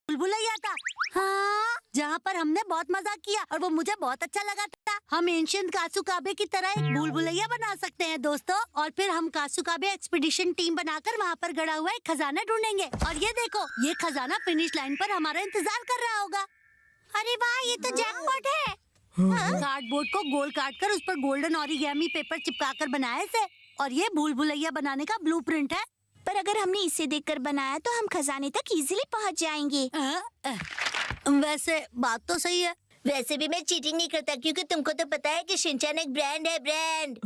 भूलभुलैया था। हाँ, जहाँ पर हमने बहुत मजा किया और वो मुझे बहुत अच्छा लगा था। हम एंशिएंट कासुकाबे की तरह एक भूलभुलैया बना सकते हैं दोस्तों, और फिर हम कासुकाबे एक्सपीडिशन टीम बनाकर वहाँ पर गड़ा हुआ एक खजाना ढूंढेंगे। और ये देखो, ये खजाना फिनिश लाइन पर हमारा इंतजार कर रहा होगा। अरे वाह, ये तो जैकपॉट है। कार्डबोर्ड को गोल काटकर उस पर गोल्डन ओरिगेमी पेपर चिपकाकर बनाया से, और ये भूलभुलैया बनाने का ब्लूप्रिंट है। पर अगर हमने इसे देखकर बनाया तो हम खजाने तक इजीली पहुंच जाएंगे। वैसे बात तो सही है। वैसे भी मैं चीटिंग नहीं करता, क्योंकि तुमको तो पता है कि शिनचैन एक ब्रांड है, ब्रांड।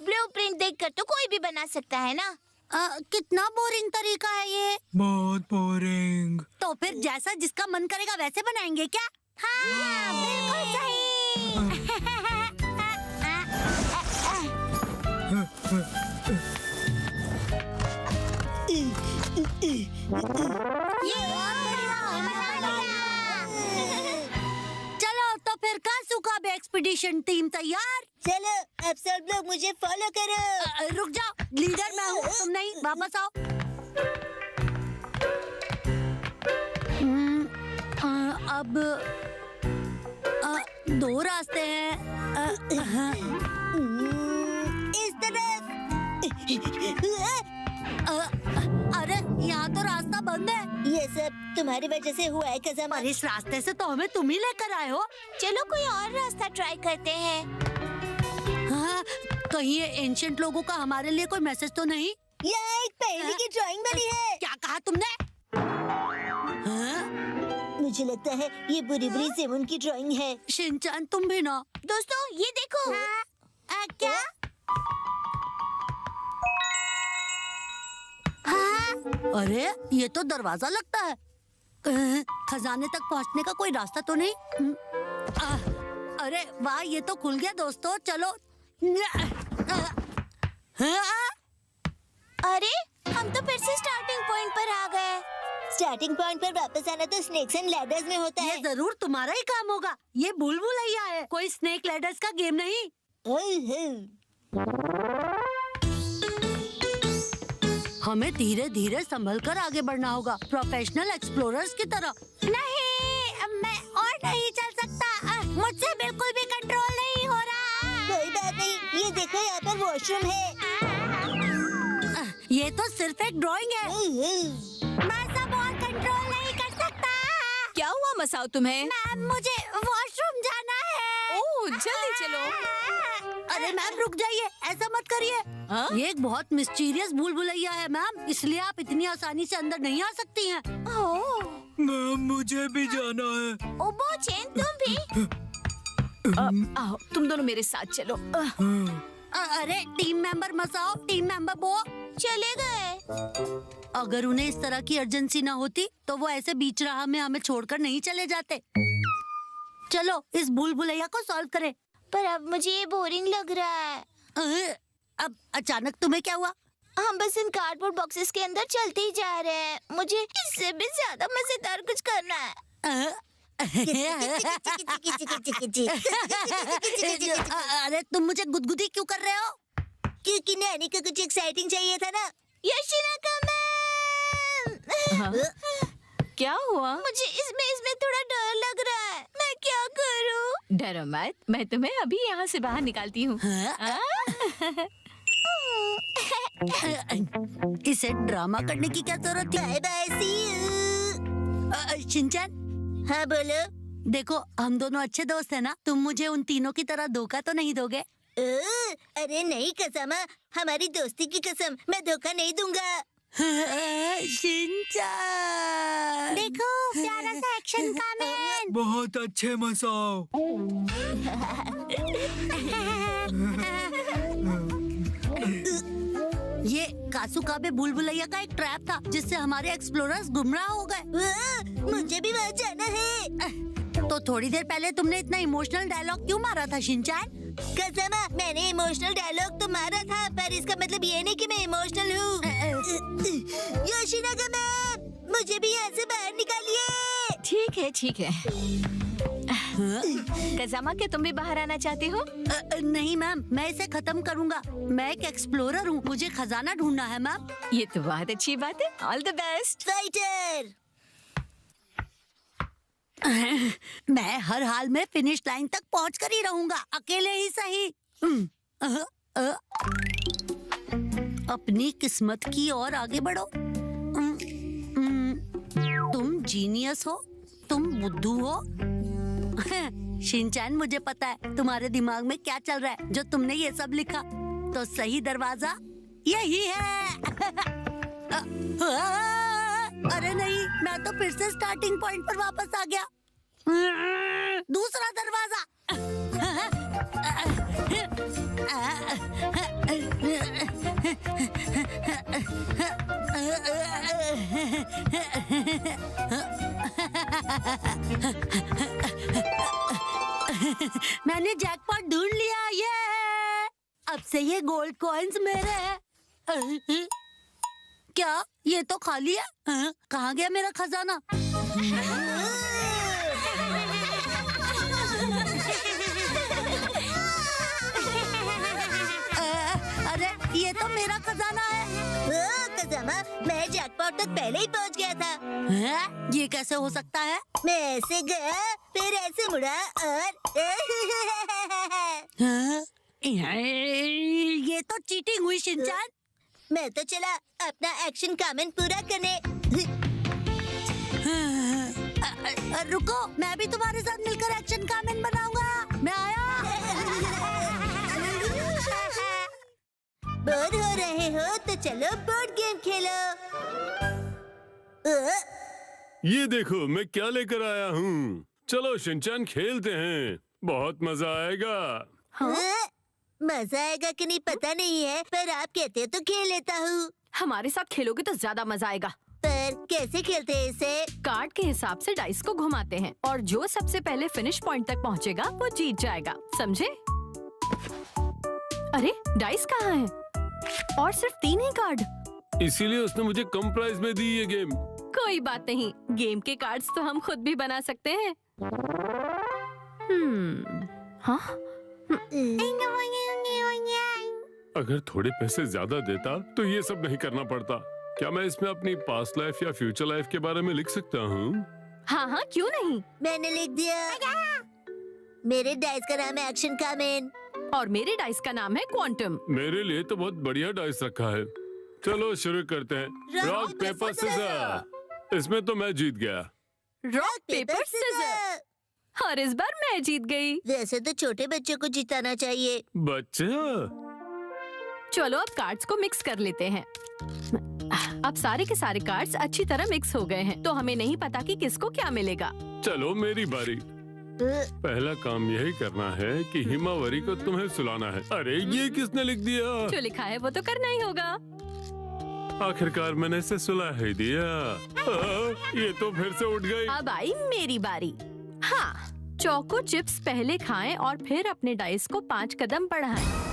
ब्लूप्रिंट देखकर तो कोई भी बना सकता है ना। कितना बोरिंग तरीका है ये। बहुत बोरिंग। तो फिर जैसा जिसका मन करेगा वैसे बनाएंगे क्या? हाँ, बिल्कुल सही। चलो तो फिर कासुकाबे एक्सपीडिशन टीम तैयार। चलो अब सब लोग मुझे फॉलो करो। रुक जाओ, लीडर मैं हूँ, तुम नहीं। वापस आओ। अब दो रास्ते हैं। इस तरफ। अरे यहाँ तो रास्ता बंद है। ये सब तुम्हारी वजह से हुआ है खजामा। पर इस रास्ते से तो हमें तुम ही लेकर आए हो। चलो कोई और रास्ता ट्राई करते हैं। हाँ, कहीं ये एंशिएंट लोगों का हमारे लिए कोई मैसेज तो नहीं? यहाँ एक पहेली की ड्राइंग बनी है। क्या कहा तुमने? मुझे लगता है ये बुरी बुरी ज़ेमुन की ड्राइंग है। शिनचैन तुम भी ना। दोस्तों ये देखो। क्या? अरे ये तो दरवाजा लगता है। खजाने तक पहुंचने का कोई रास्ता तो नहीं? अरे वाह, ये तो खुल गया दोस्तों। चलो। अरे हम तो फिर से स्टार्टिंग पॉइंट पर आ गए। स्टार्टिंग पॉइंट पर वापस आना तो स्नेक्स एंड लैडर्स में होता ये है। जरूर तुम्हारा ही काम होगा। ये भूलभुलैया है, कोई स्नेक लैडर्स का गेम नहीं। हमें धीरे धीरे संभल कर आगे बढ़ना होगा, प्रोफेशनल एक्सप्लोरर्स की तरह। नहीं, मैं और नहीं चल सकता। मुझसे बिल्कुल भी कंट्रोल नहीं हो रहा। कोई बात नहीं, ये देखो यहाँ पर वॉशरूम है। ये तो सिर्फ एक ड्राइंग है। मैं सब और कंट्रोल नहीं कर सकता। क्या हुआ मसाओ तुम्हें? मैम, मुझे वॉशरूम जाना है। ओह, जल्दी चलो। अरे मैम रुक जाइए, ऐसा मत करिए। हाँ? ये एक बहुत मिस्टीरियस भूलभुलैया है मैम, इसलिए आप इतनी आसानी से अंदर नहीं आ सकती हैं। ओह, मैम मुझे भी जाना है। ओबो चेन, तुम भी? आओ, तुम दोनों मेरे साथ चलो। अरे टीम मेंबर मसाओ, टीम मेंबर वो चले गए। अगर उन्हें इस तरह की अर्जेंसी ना होती तो वो ऐसे बीच राह में हमें छोड़कर नहीं चले जाते। चलो इस भूलभुलैया को सॉल्व करें। पर अब मुझे ये बोरिंग लग रहा है। अब अचानक तुम्हें क्या हुआ? हम बस इन कार्डबोर्ड बॉक्सेस के अंदर चलते ही जा रहे हैं। मुझे इससे भी ज्यादा मजेदार कुछ करना है। अरे तुम मुझे गुदगुदी क्यों कर रहे हो? क्योंकि नैनी को कुछ एक्साइटिंग चाहिए था ना। योशिनाका मैम, क्या हुआ? मुझे इसमें थोड़ा डर लग रहा है। मैं क्या करूं? डरो मत, मैं तुम्हें अभी यहाँ से बाहर निकालती हूँ। इसे ड्रामा करने की क्या जरूरत थी? Bye bye, see you. Shinchan, हाँ बोलो। देखो हम दोनों अच्छे दोस्त हैं ना, तुम मुझे उन तीनों की तरह धोखा तो नहीं दोगे? अरे नहीं कसमा, हमारी दोस्ती की कसम, मैं धोखा नहीं दूंगा। शिनचैन, देखो प्यारा सा एक्शन का मैन। बहुत अच्छे मसाओ। ये कासुकाबे भूलभुलैया का एक ट्रैप था जिससे हमारे एक्सप्लोरर्स गुमराह हो गए। मुझे भी वहाँ जाना है। तो थोड़ी देर पहले तुमने इतना इमोशनल डायलॉग क्यों मारा था शिनचैन? कसमा, मैंने इमोशनल डायलॉग तो मारा था, पर इसका मतलब ये नहीं कि मैं इमोशनल हूँ। योशिनाका मैम, मुझे भी यहाँ से बाहर निकालिए। ठीक है। कजामा, क्या तुम भी बाहर आना चाहती हो? नहीं मैम, मैं इसे खत्म करूंगा। मैं एक एक्सप्लोरर हूँ, मुझे खजाना ढूंढना है मैम। ये तो बहुत अच्छी बात है। All the best. फाइटर। मैं हर हाल में फिनिश लाइन तक पहुंच कर ही रहूंगा, अकेले ही सही। अपनी किस्मत की ओर आगे बढ़ो। तुम जीनियस हो, तुम बुद्धू हो। शिनचैन, मुझे पता है तुम्हारे दिमाग में क्या चल रहा है जो तुमने ये सब लिखा। तो सही दरवाजा यही है। अरे नहीं, मैं तो फिर से स्टार्टिंग पॉइंट पर वापस आ गया। दूसरा दरवाजा। मैंने जैकपॉट ढूंढ लिया। ये अब से ये गोल्ड कॉइन्स मेरे हैं। क्या ये तो खाली है? कहाँ गया मेरा खजाना? अरे ये तो मेरा खजाना है। कजामा, मैं जैकपॉट तक पहले ही पहुंच गया था। ये कैसे हो सकता है? मैं ऐसे गया, फिर ऐसे मुड़ा और ये तो चीटिंग हुई शिनचैन। मैं तो चला अपना एक्शन कमेंट पूरा करने। रुको, मैं भी तुम्हारे साथ मिलकर एक्शन कमेंट बनाऊंगा। मैं आया। बोर हो रहे हो तो चलो बोर्ड गेम खेलो। ये देखो मैं क्या लेकर आया हूँ। चलो शिनचैन खेलते हैं, बहुत मजा आएगा। मजा आएगा कि नहीं पता नहीं है, पर आप कहते हो तो खेल लेता हूँ। हमारे साथ खेलोगे तो ज्यादा मजा आएगा। पर कैसे खेलते हैं इसे? कार्ड के हिसाब से डाइस को घुमाते हैं और जो सबसे पहले फिनिश पॉइंट तक पहुंचेगा वो जीत जाएगा, समझे? अरे डाइस कहाँ है? और सिर्फ 3 ही कार्ड। इसीलिए उसने मुझे कम प्राइस में दी ये गेम। कोई बात नहीं, गेम के कार्ड्स तो हम खुद भी बना सकते हैं। हाँ? अगर थोड़े पैसे ज्यादा देता तो ये सब नहीं करना पड़ता। क्या मैं इसमें अपनी पास्ट लाइफ या फ्यूचर लाइफ के बारे में लिख सकता हूँ? हाँ हाँ, क्यों नहीं। मैंने लिख दिया। मेरे डाइस का नाम है एक्शन कमेंट। और मेरे डाइस का नाम है क्वांटम। मेरे लिए तो बहुत बढ़िया डाइस रखा है। चलो शुरू करते हैं। Rock paper scissor. इसमें तो मैं जीत गया। Rock paper scissor. और इस बार मैं जीत गई। वैसे तो छोटे बच्चों को जिताना चाहिए। बच्चा, चलो अब कार्ड्स को मिक्स कर लेते हैं। अब सारे के सारे कार्ड्स अच्छी तरह मिक्स हो गए हैं, तो हमें नहीं पता कि किसको क्या मिलेगा। चलो मेरी बारी। पहला काम यही करना है कि हिमावरी को तुम्हें सुलाना है। अरे ये किसने लिख दिया? जो लिखा है वो तो करना ही होगा। आखिरकार मैंने इसे सुला ही दिया। ये तो फिर से उठ गई। अब आई मेरी बारी। हाँ, चोको चिप्स पहले खाएं और फिर अपने डाइस को 5 कदम बढ़ाएं।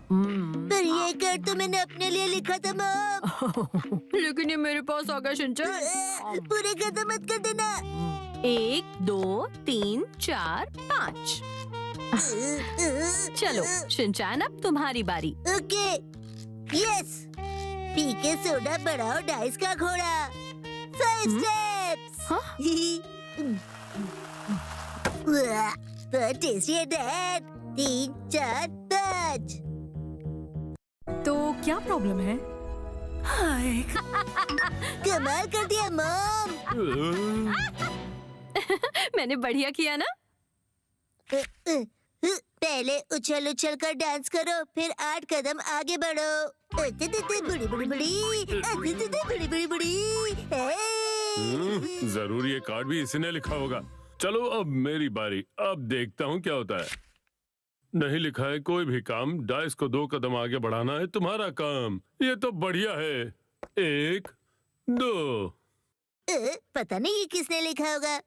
पर ये कार्ड तो मैंने अपने लिए लिखा था मॉम। लेकिन ये मेरे पास आ गया शिनचैन। पूरे कदम मत कर देना। 1 2 3 4 5। चलो शिनचैन, अब तुम्हारी बारी। Okay, yes. पी के सोडा बढ़ाओ डाइस का घोड़ा। 5 स्टेप्स। हाँ? बहुत टेस्टी है डैड। 3 4 5। तो क्या प्रॉब्लम है? कमाल कर दिया मॉम। मैंने बढ़िया किया ना? पहले उछल उछल कर डांस करो, फिर 8 कदम आगे बढ़ो। बुड़ी बुड़ी बुड़ी बुड़ी बुड़ी बुड़ी। जरूर ये कार्ड भी इसी ने लिखा होगा। चलो अब मेरी बारी। अब देखता हूँ क्या होता है। नहीं लिखा है कोई भी काम। डाइस को 2 कदम आगे बढ़ाना है तुम्हारा काम। ये तो बढ़िया है। 1 2। पता नहीं ये किसने लिखा होगा।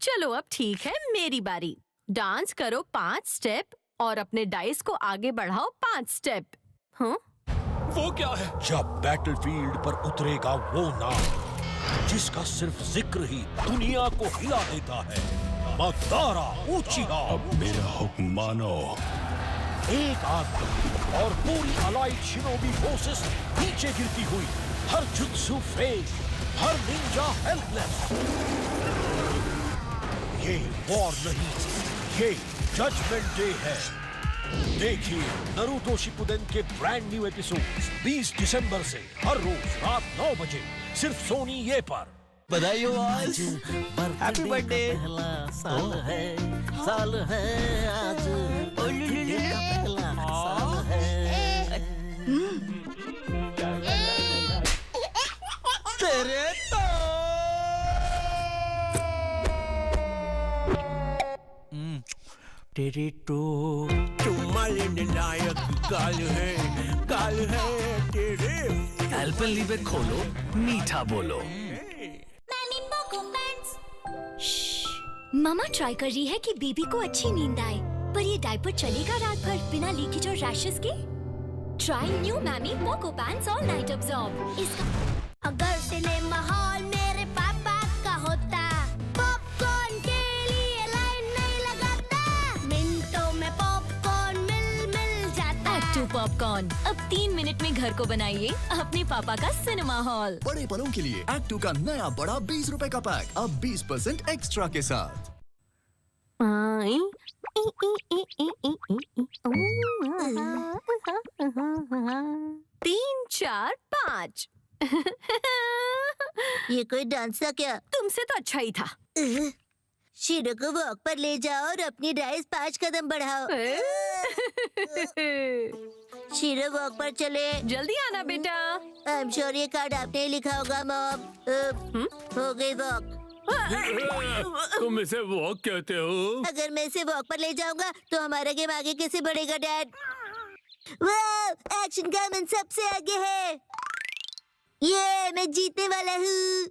चलो अब ठीक है, मेरी बारी। डांस करो 5 स्टेप और अपने डाइस को आगे बढ़ाओ 5 स्टेप। हाँ? वो क्या है? जब बैटलफील्ड पर उतरेगा वो नाम जिसका सिर्फ जिक्र ही दुनिया को हिला देता है, मदारा उचिहा। अब मेरा हुक्म मानो। एक आदमी और पूरी अलाइड शिनोबी फोर्सेस नीचे गिरती हुई, हर जुत्सु फेल, हर निंजा हेल्पलेस। ये वॉर नहीं, ये जजमेंट डे है। देखिए नारुतो शिपुडेन के ब्रांड न्यू एपिसोड्स 20 दिसंबर से हर रोज रात 9 बजे सिर्फ सोनी ये पर। बधाई हो आज, हैप्पी बर्थडे। साल है आज, पहला साल है। तेरे तो तेरे तो तुम्हारे निर्णायक काल है तेरे। एल्पेनलीबे खोलो, मीठा बोलो। मामा ट्राई कर रही है कि बेबी को अच्छी नींद आए, पर ये डायपर चलेगा रात भर बिना लीकेज और रैशेस के? ट्राई न्यू मैमी मोको पैंट्स ऑल नाइट अब्सॉर्ब। इसका अगर सिनेमा हॉल मेरे पापा का होता, पॉपकॉर्न के लिए लाइन नहीं लगाता, मिनटों में पॉपकॉर्न मिल जाता। एक्टू पॉपकॉर्न अब 3 मिनट में घर को बनाइए अपने पापा का सिनेमा हॉल। बड़े पलों के लिए एक्टू का नया बड़ा 20 रुपए का पैक अब 20% एक्स्ट्रा के साथ। 3, 4, 5। ये कोई डांस था क्या? तुमसे तो अच्छा ही था। शीरो को वॉक पर ले जाओ और अपनी राइस 5 कदम बढ़ाओ। शीरो वॉक पर चले। जल्दी आना बेटा। आई एम श्योर ये कार्ड आपने ही लिखा होगा मॉम। हो गई वॉक। तुम इसे वॉक कहते हो? अगर मैं इसे वॉक पर ले जाऊंगा तो हमारा गेम आगे कैसे बढ़ेगा डैड? वाह, एक्शन का मन सबसे आगे है। ये मैं जीतने वाला हूँ।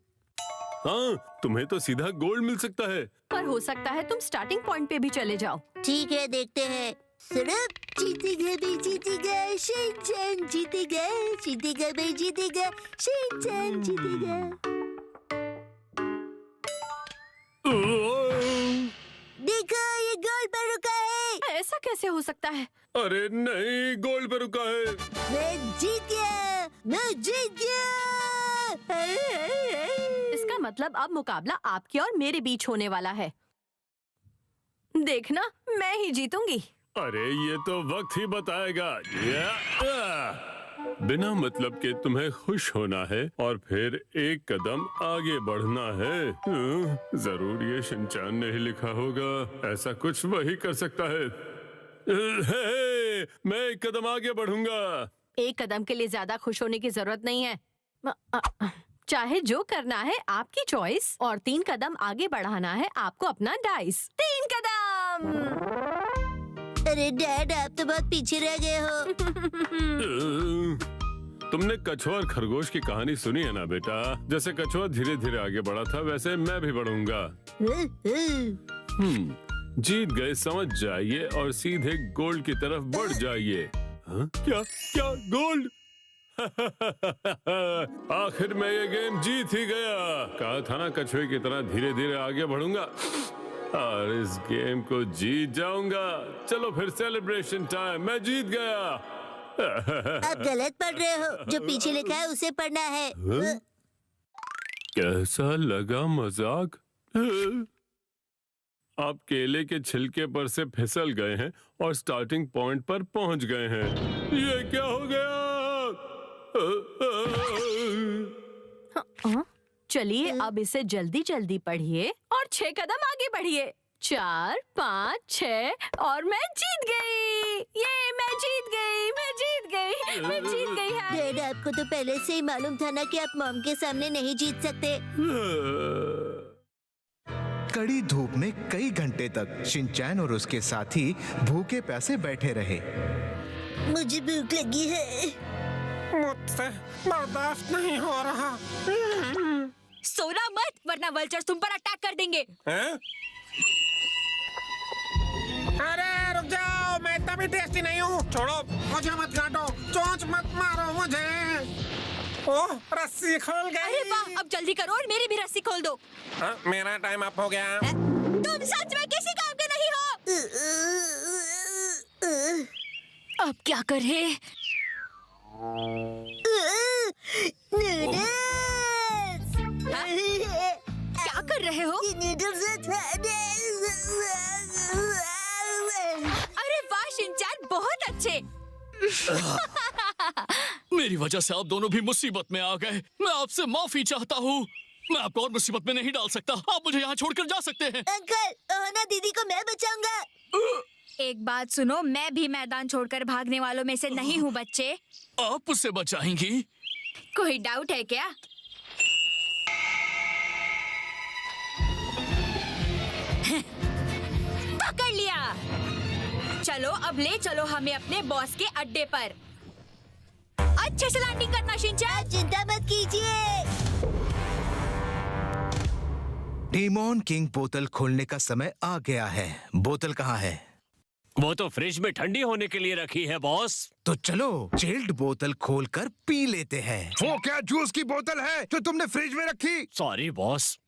हाँ, तुम्हें तो सीधा गोल्ड मिल सकता है। पर हो सकता है तुम स्टार्टिंग पॉइंट पे भी चले जाओ। ठीक है, देखते हैं। सिर्फ जीतेगा भी जीतेगा, शिनचैन जीतेगा, जीतेगा भी जीतेगा, शिनचैन जीतेगा। देखो ये गोल पर रुका है। ऐसा कैसे हो सकता है? अरे नहीं, गोल्ड पे रुका है। मैं जीत गया, मैं जीत गया। इसका मतलब अब मुकाबला आपके और मेरे बीच होने वाला है। देखना, मैं ही जीतूंगी। अरे ये तो वक्त ही बताएगा। बिना मतलब के तुम्हें खुश होना है और फिर एक कदम आगे बढ़ना है। जरूर ये शिनचैन ने ही लिखा होगा। ऐसा कुछ वही कर सकता है। मैं एक कदम आगे बढ़ूंगा। एक कदम के लिए ज्यादा खुश होने की जरूरत नहीं है। चाहे जो करना है आपकी चॉइस। और 3 कदम आगे बढ़ाना है आपको अपना डाइस। 3 कदम। अरे डैड, आप तो बहुत पीछे रह गए हो। तुमने कछुआ और खरगोश की कहानी सुनी है ना बेटा? जैसे कछुआ धीरे धीरे आगे बढ़ा था, वैसे मैं भी बढ़ूंगा। जीत गए समझ जाइए और सीधे गोल्ड की तरफ बढ़ जाइए। क्या क्या गोल्ड? आखिर मैं ये गेम जीत ही गया। कहा था ना कछुए की तरह धीरे धीरे आगे बढ़ूंगा और इस गेम को जीत जाऊंगा। चलो फिर सेलिब्रेशन टाइम। मैं जीत गया। आप गलत पढ़ रहे हो। जो पीछे लिखा है उसे पढ़ना है। कैसा लगा मजाक? आप केले के छिलके पर से फिसल गए हैं और स्टार्टिंग पॉइंट पर पहुंच गए हैं। ये क्या हो गया? चलिए अब इसे जल्दी जल्दी पढ़िए और 6 कदम आगे बढ़िए। 4, 5, 6 और मैं जीत गई। ये मैं जीत गई, मैं जीत गई, मैं जीत गई। डैड, आपको तो पहले से ही मालूम था ना कि आप मॉम के सामने नहीं जीत सकते। कड़ी धूप में कई घंटे तक शिनचैन और उसके साथी भूखे प्यासे बैठे रहे। मुझे भूख लगी है। मुझसे बर्दाश्त नहीं हो रहा। सोना मत, वरना वल्चर्स तुम पर अटैक कर देंगे। अरे रुक जाओ, मैं इतना भी टेस्टी नहीं हूँ। छोड़ो, मुझे मत काटो, चोंच मत मारो मुझे। ओह, रस्सी खोल गई। अरे वाह, अब जल्दी करो और मेरी भी रस्सी खोल दो। मेरा टाइम अप हो गया। तुम सच में किसी काम के नहीं हो। अब क्या करे? क्या कर रहे हो? ये नूडल्स अरे वाह शिनचैन, बहुत अच्छे। मेरी वजह से आप दोनों भी मुसीबत में आ गए। मैं आपसे माफी चाहता हूँ। मैं आपको और मुसीबत में नहीं डाल सकता। आप मुझे यहाँ छोड़कर जा सकते हैं। अंकल, ओहाना दीदी को मैं बचाऊंगा। एक बात सुनो, मैं भी मैदान छोड़कर भागने वालों में से नहीं हूँ बच्चे। आप उससे बचाएंगी? कोई डाउट है क्या? पकड़ लिया। चलो अब ले चलो हमें अपने बॉस के अड्डे पर। अच्छे से लैंडिंग करना शिनचैन। चिंता मत कीजिए। डीमोन किंग बोतल खोलने का समय आ गया है। बोतल कहाँ है? वो तो फ्रिज में ठंडी होने के लिए रखी है बॉस। तो चलो चिल्ड बोतल खोलकर पी लेते हैं। वो क्या जूस की बोतल है जो तुमने फ्रिज में रखी? Sorry boss.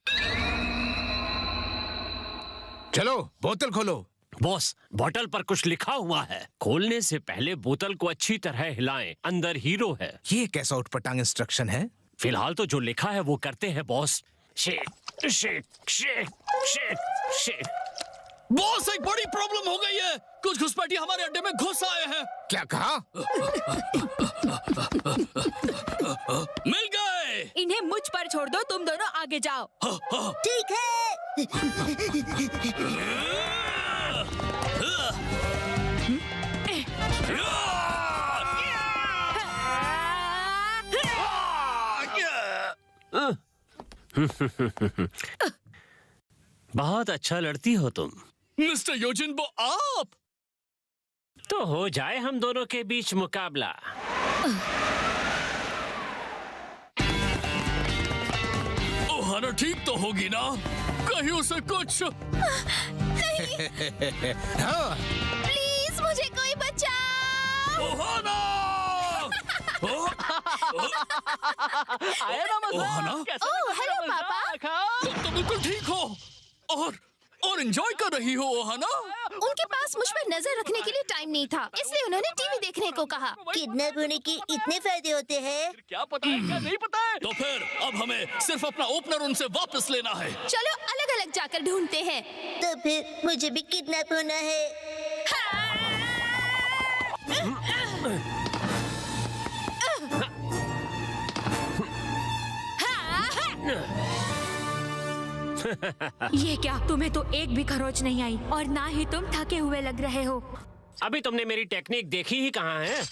चलो बोतल खोलो। बॉस, बोतल पर कुछ लिखा हुआ है। खोलने से पहले बोतल को अच्छी तरह हिलाएं। अंदर हीरो है। ये कैसा उटपटांग इंस्ट्रक्शन है? फिलहाल तो जो लिखा है वो करते हैं boss. Shake shake shake shake shake. Boss, एक बड़ी प्रॉब्लम हो गई है। कुछ घुसपैठिए हमारे अड्डे में घुस आए हैं। क्या कहा? मिल गए। इन्हें मुझ पर छोड़ दो, तुम दोनों आगे जाओ। ठीक है। बहुत अच्छा लड़ती हो तुम। मिस्टर योजिनबो, आप तो हो जाए हम दोनों के बीच मुकाबला। ओहाना ठीक तो होगी ना? कहीं उसे कुछ हाँ। प्लीज मुझे कोई बचाओ। ओहाना! ओहाना? ओह हेलो पापा। तुम बिल्कुल ठीक हो और एंजॉय कर रही हो ओहाना? उनके पास मुझ पर नजर रखने के लिए टाइम नहीं था, इसलिए उन्होंने टीवी देखने को कहा। किडनैप होने के इतने फायदे होते हैं। क्या पता है, क्या नहीं पता है? तो फिर अब हमें सिर्फ अपना ओपनर उनसे वापस लेना है। चलो अलग अलग जाकर ढूंढते हैं। तो फिर मुझे भी किडनैप होना है। ये क्या, तुम्हें तो एक भी खरोच नहीं आई और ना ही तुम थके हुए लग रहे हो। अभी तुमने मेरी टेक्निक देखी ही कहाँ है?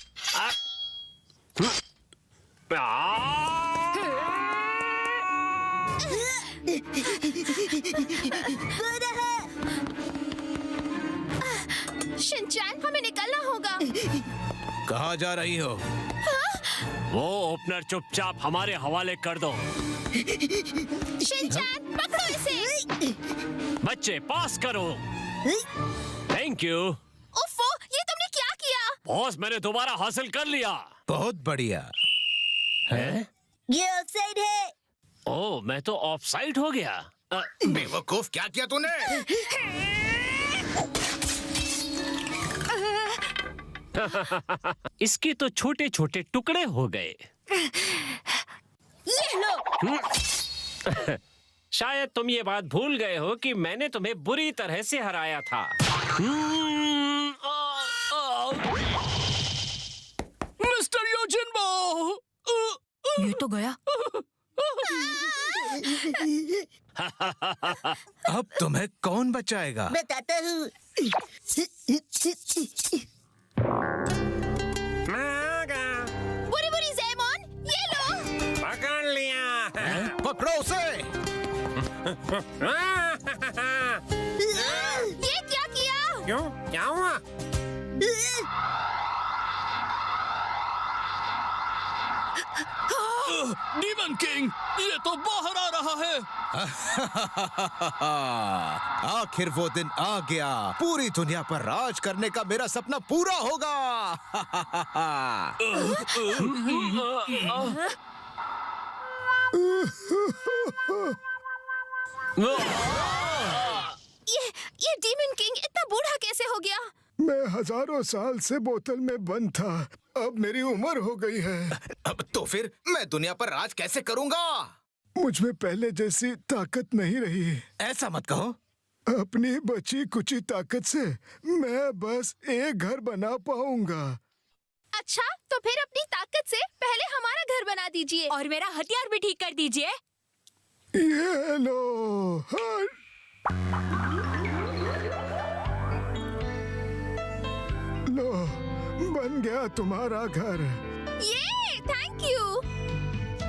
शिनचैन, हमें निकलना होगा। कहाँ जा रही हो? वो ओपनर चुपचाप हमारे हवाले कर दो। शिनचैन, पकड़ो इसे। बच्चे पास करो। Thank you. उफ़ो, ये तुमने क्या किया? बॉस, मैंने दोबारा हासिल कर लिया। बहुत बढ़िया। है? ये ऑफसाइड है। ओह, मैं तो ऑफ साइड हो गया। बेवकूफ, क्या किया तूने? इसके तो छोटे छोटे टुकड़े हो गए। ये लो। शायद तुम ये बात भूल गए हो कि मैंने तुम्हें बुरी तरह से हराया था। मिस्टर योजिनबो! ये तो गया। अब तुम्हें कौन बचाएगा? बताता हूँ। बुरी बुरी ज़ेमोन, ये लो। पकड़ लिया। पकड़ो उसे। ये क्या किया? क्यों? क्या हुआ? डीमन किंग, ये तो बाहर आ रहा है। आखिर वो दिन आ गया। पूरी दुनिया पर राज करने का मेरा सपना पूरा होगा। ये डीमन किंग इतना बूढ़ा कैसे हो गया? मैं हजारों साल से बोतल में बंद था। अब मेरी उम्र हो गई है। अब तो फिर मैं दुनिया पर राज कैसे करूंगा? मुझ में पहले जैसी ताकत नहीं रही। ऐसा मत कहो। अपनी बची कुची ताकत से मैं बस एक घर बना पाऊंगा। अच्छा, तो फिर अपनी ताकत से पहले हमारा घर बना दीजिए और मेरा हथियार भी ठीक कर दीजिए। ये लो। लो, बन गया तुम्हारा घर। ये थैंक यू।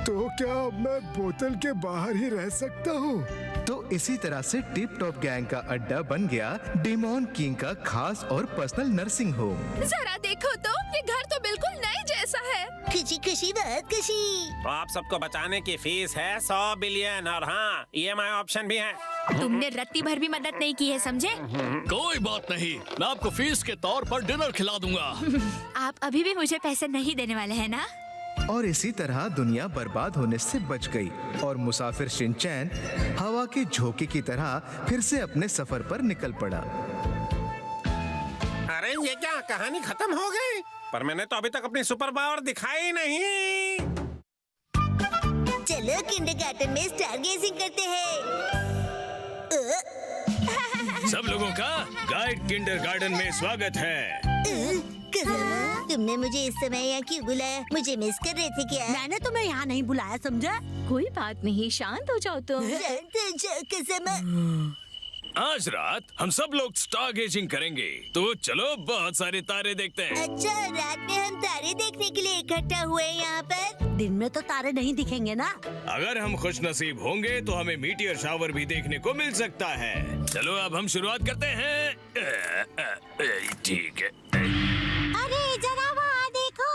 तो क्या अब मैं बोतल के बाहर ही रह सकता हूँ? तो इसी तरह से टिप टॉप गैंग का अड्डा बन गया डेमोन किंग का खास और पर्सनल नर्सिंग होम। जरा देखो तो, ये घर तो बिल्कुल नए जैसा है। खुशी खुशी बहुत खुशी। तो आप सबको बचाने की फीस है 100 बिलियन और हाँ EMI ऑप्शन भी है। तुमने रत्ती भर भी मदद नहीं की है, समझे? कोई बात नहीं, मैं आपको फीस के तौर पर डिनर खिला दूंगा। आप अभी भी मुझे पैसे नहीं देने वाले हैं ना? और इसी तरह दुनिया बर्बाद होने से बच गई और मुसाफिर शिनचैन हवा के झोंके की तरह फिर से अपने सफर पर निकल पड़ा। अरे ये क्या, कहानी खत्म हो गई? पर मैंने तो अभी तक अपनी सुपर पावर दिखाई नहीं। चलो किंडरगार्टन में स्टार गेजिंग करते हैं। सब लोगों का गाइड किंडरगार्टन में स्वागत है। तुमने मुझे इस समय यहाँ क्यों बुलाया? मुझे मिस कर रहे थे क्या? मैंने तुम्हें यहाँ नहीं बुलाया, समझा? कोई बात नहीं, शांत हो जाओ तुम। आज रात हम सब लोग स्टार गेजिंग करेंगे, तो चलो बहुत सारे तारे देखते हैं। अच्छा, रात में हम तारे देखने के लिए इकट्ठा हुए हैं यहाँ पर। दिन में तो तारे नहीं दिखेंगे ना। अगर हम खुशनसीब होंगे तो हमें मीटियर शावर भी देखने को मिल सकता है। चलो अब हम शुरुआत करते हैं। ठीक है। अरे जरा वहाँ देखो।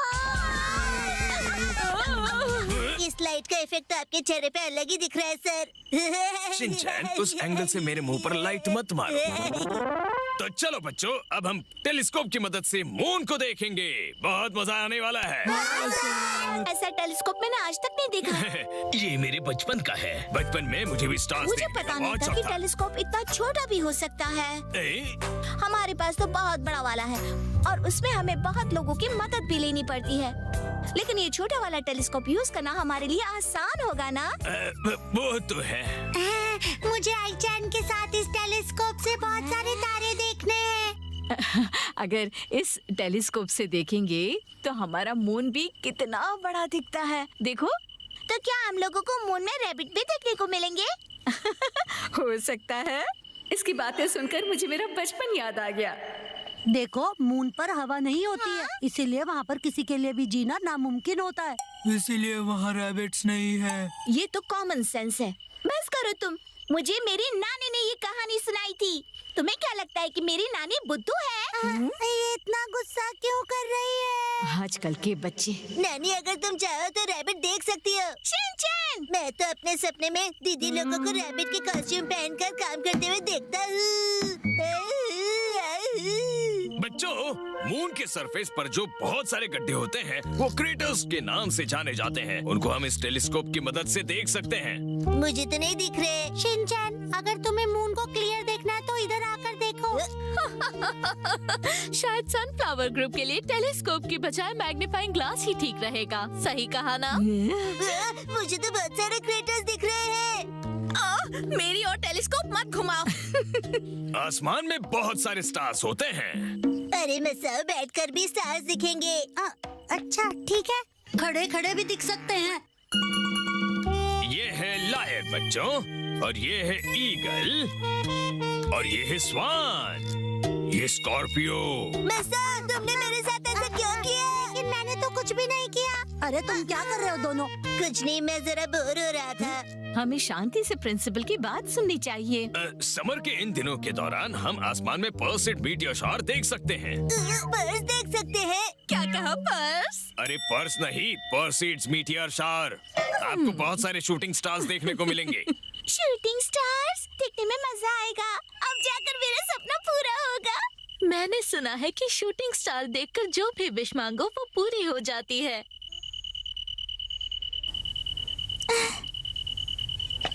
इस लाइट का इफेक्ट तो आपके चेहरे पे अलग ही दिख रहा है सर। शिनचैन, उस एंगल से मेरे मुंह पर लाइट मत मारो। तो चलो बच्चों, अब हम टेलीस्कोप की मदद से मून को देखेंगे। बहुत मजा आने वाला है। ऐसा टेलीस्कोप मैंने आज तक नहीं देखा। ये मेरे बचपन का है। बचपन में मुझे भी स्टार्स मुझे देखने का पता नहीं बहुत था शौक कि टेलीस्कोप इतना छोटा भी हो सकता है। हमारे पास तो बहुत बड़ा वाला है और उसमें हमें बहुत लोगों की मदद भी लेनी पड़ती है। लेकिन ये छोटा वाला टेलीस्कोप यूज करना हमारे लिए आसान होगा ना? वो तो है। मुझे आईचैन के साथ इस टेलीस्कोप से बहुत सारे तारे देखने हैं। अगर इस टेलीस्कोप से देखेंगे तो हमारा मून भी कितना बड़ा दिखता है। देखो। तो क्या हम लोगों को मून में रैबिट भी देखने को मिलेंगे? हो सकता है। इसकी बातें सुनकर मुझे मेरा बचपन याद आ गया। देखो, मून पर हवा नहीं होती है, इसीलिए वहाँ पर किसी के लिए भी जीना नामुमकिन होता है। इसीलिए वहाँ रैबिट्स नहीं है। ये तो कॉमन सेंस है। बस करो तुम। मुझे मेरी नानी ने ये कहानी सुनाई थी। तुम्हें क्या लगता है कि मेरी नानी बुद्धू है? ये इतना गुस्सा क्यों कर रही है? आजकल के बच्चे। नानी, अगर तुम चाहो तो रैबिट देख सकती हो। शिनचैन, मैं तो अपने सपने में दीदी लोगों को रैबिट के कॉस्ट्यूम पहनकर काम करते हुए देखता हूँ। बच्चों, मून के सरफेस पर जो बहुत सारे गड्ढे होते हैं वो क्रेटर्स के नाम से जाने जाते हैं। उनको हम इस टेलीस्कोप की मदद से देख सकते हैं। मुझे तो नहीं दिख रहे। शिनचैन, अगर तुम्हें मून को क्लियर देखना है तो इधर आकर देखो। शायद सनफ्लावर ग्रुप के लिए टेलीस्कोप की बजाय मैग्नीफाइंग ग्लास ही ठीक रहेगा। सही कहा ना? मुझे तो बहुत सारे क्रेटर्स दिख रहे हैं। मेरी और टेलीस्कोप मत घुमाओ। आसमान में बहुत सारे स्टार्स होते हैं। अरे मसाओ, बैठकर भी स्टार्स दिखेंगे। अच्छा ठीक है, खड़े खड़े भी दिख सकते हैं। ये है लायन बच्चों, और ये है ईगल, और ये है स्वान, ये स्कॉर्पियो। मसाओ, तुमने मेरे साथ ऐसा क्यों किया? लेकिन मैंने तो कुछ भी नहीं किया। अरे तुम क्या कर रहे हो दोनों? कुछ नहीं, मैं जरा बोर हो रहा था। हमें शांति से प्रिंसिपल की बात सुननी चाहिए। समर के इन दिनों के दौरान हम आसमान में पर्सिड मीटियोर शावर देख सकते हैं। पर्स देख सकते हैं? क्या कहा, पर्स? अरे पर्स नहीं, पर्सिड्स मीटियोर शावर। आपको बहुत सारे शूटिंग स्टार्स देखने को मिलेंगे। शूटिंग स्टार्स देखने में मजा आएगा। अब जाकर मेरा सपना पूरा होगा। मैंने सुना है कि शूटिंग स्टार देखकर जो भी विश मांगो वो पूरी हो जाती है।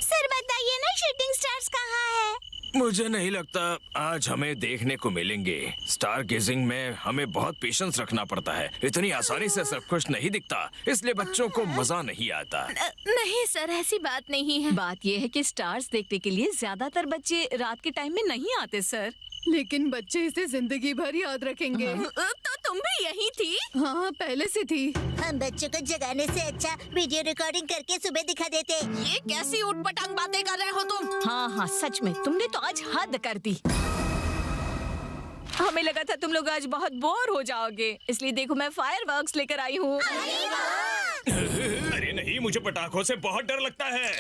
सर बताइए ना, शूटिंग स्टार्स कहाँ है? मुझे नहीं लगता आज हमें देखने को मिलेंगे। स्टार गेजिंग में हमें बहुत पेशेंस रखना पड़ता है। इतनी आसानी से सब कुछ नहीं दिखता, इसलिए बच्चों को मजा नहीं आता। नहीं सर, ऐसी बात नहीं है। बात ये है कि स्टार्स देखने के लिए ज्यादातर बच्चे रात के टाइम में नहीं आते सर। लेकिन बच्चे इसे जिंदगी भर याद रखेंगे। तो तुम भी यही थी? हाँ, पहले से थी। हम बच्चों को जगाने से अच्छा वीडियो रिकॉर्डिंग करके सुबह दिखा देते। ये कैसी उटपटांग बातें कर रहे हो तुम? हाँ हाँ, सच में तुमने तो आज हद कर दी। हमें लगा था तुम लोग आज बहुत बोर हो जाओगे, इसलिए देखो मैं फायरवर्क्स लेकर आई हूँ। अरे नहीं, मुझे पटाखों से बहुत डर लगता है।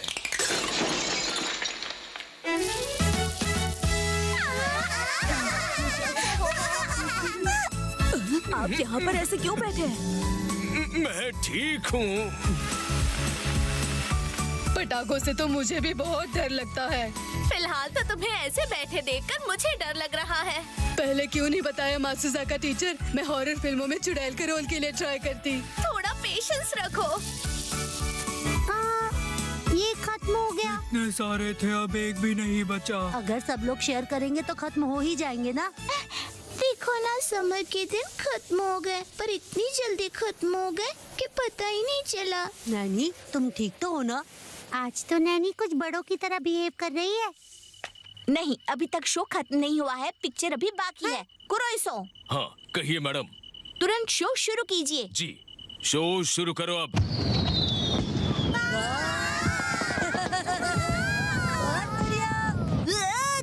आप यहाँ पर ऐसे क्यों बैठे हैं? मैं ठीक हूँ। पटाखों से तो मुझे भी बहुत डर लगता है। फिलहाल तो तुम्हें ऐसे बैठे देखकर मुझे डर लग रहा है। पहले क्यों नहीं बताया मात्सुजाका टीचर? मैं हॉरर फिल्मों में चुड़ैल के रोल के लिए ट्राई करती। थोड़ा पेशेंस रखो। ये खत्म हो गया। इतने सारे थे, अब एक भी नहीं बचा। अगर सब लोग शेयर करेंगे तो खत्म हो ही जाएंगे ना। देखो ना, समर के दिन खत्म हो गए, पर इतनी जल्दी खत्म हो गए कि पता ही नहीं चला। नैनी, तुम ठीक तो हो ना? आज तो नैनी कुछ बड़ों की तरह बिहेव कर रही है। नहीं, अभी तक शो खत्म नहीं हुआ है, पिक्चर अभी बाकी है। कुरोइसो, हाँ कहिए मैडम। तुरंत शो शुरू कीजिए। जी, शो शुरू करो अब।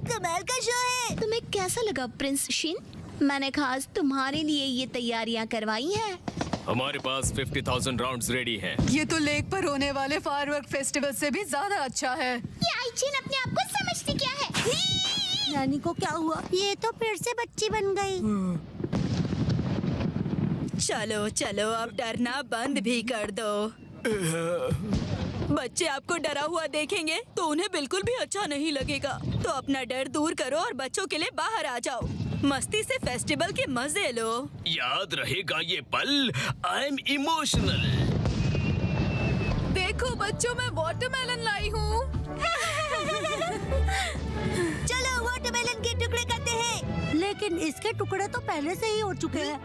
कमाल का शो है। तुम्हें कैसा लगा प्रिंस शिन? मैंने खास तुम्हारे लिए ये तैयारियां करवाई हैं। हमारे पास 50,000 राउंड्स रेडी हैं। ये तो लेक पर होने वाले फायरवर्क फेस्टिवल से भी ज्यादा अच्छा है। ये आइचिन अपने आप को समझती क्या है? नैनी को क्या हुआ? ये तो फिर से बच्ची बन गई। चलो चलो, अब डरना बंद भी कर दो। बच्चे आपको डरा हुआ देखेंगे तो उन्हें बिल्कुल भी अच्छा नहीं लगेगा। तो अपना डर दूर करो और बच्चों के लिए बाहर आ जाओ। मस्ती से फेस्टिवल के मजे लो। याद रहेगा ये पल। I am emotional. देखो बच्चों, मैं वाटरमेलन लाई हूँ। चलो वाटरमेलन के टुकड़े करते हैं। लेकिन इसके टुकड़े तो पहले से ही हो चुके हैं।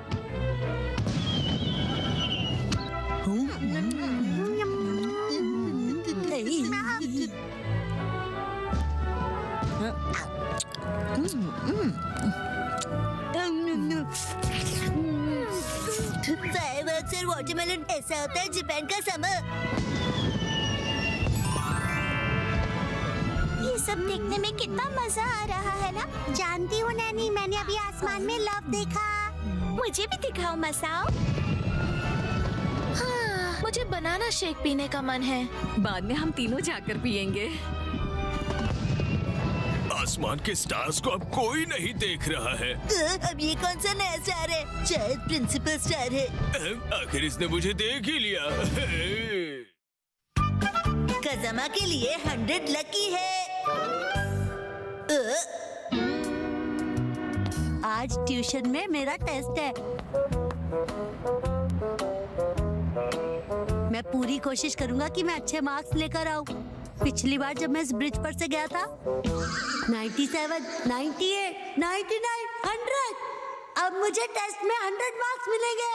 फायरवर्क्स और वाटरमेलन, ऐसा होता है जापान का समर। ये सब देखने में कितना मजा आ रहा है ना। जानती हूँ नैनी, मैंने अभी आसमान में लव देखा। मुझे भी दिखाओ मसाओ। हाँ, मुझे बनाना शेक पीने का मन है। बाद में हम तीनों जाकर पियेंगे। आसमान के स्टार्स को अब कोई नहीं देख रहा है। अब ये कौन सा नया स्टार है? शायद प्रिंसिपल स्टार है। आखिर इसने मुझे देख ही लिया। कज़ामा के लिए 100 लकी है। आज ट्यूशन में मेरा टेस्ट है। मैं पूरी कोशिश करूंगा कि मैं अच्छे मार्क्स लेकर आऊं। पिछली बार जब मैं इस ब्रिज पर से गया था 97, 98, 99, 100। अब मुझे टेस्ट में 100 मार्क्स मिलेंगे।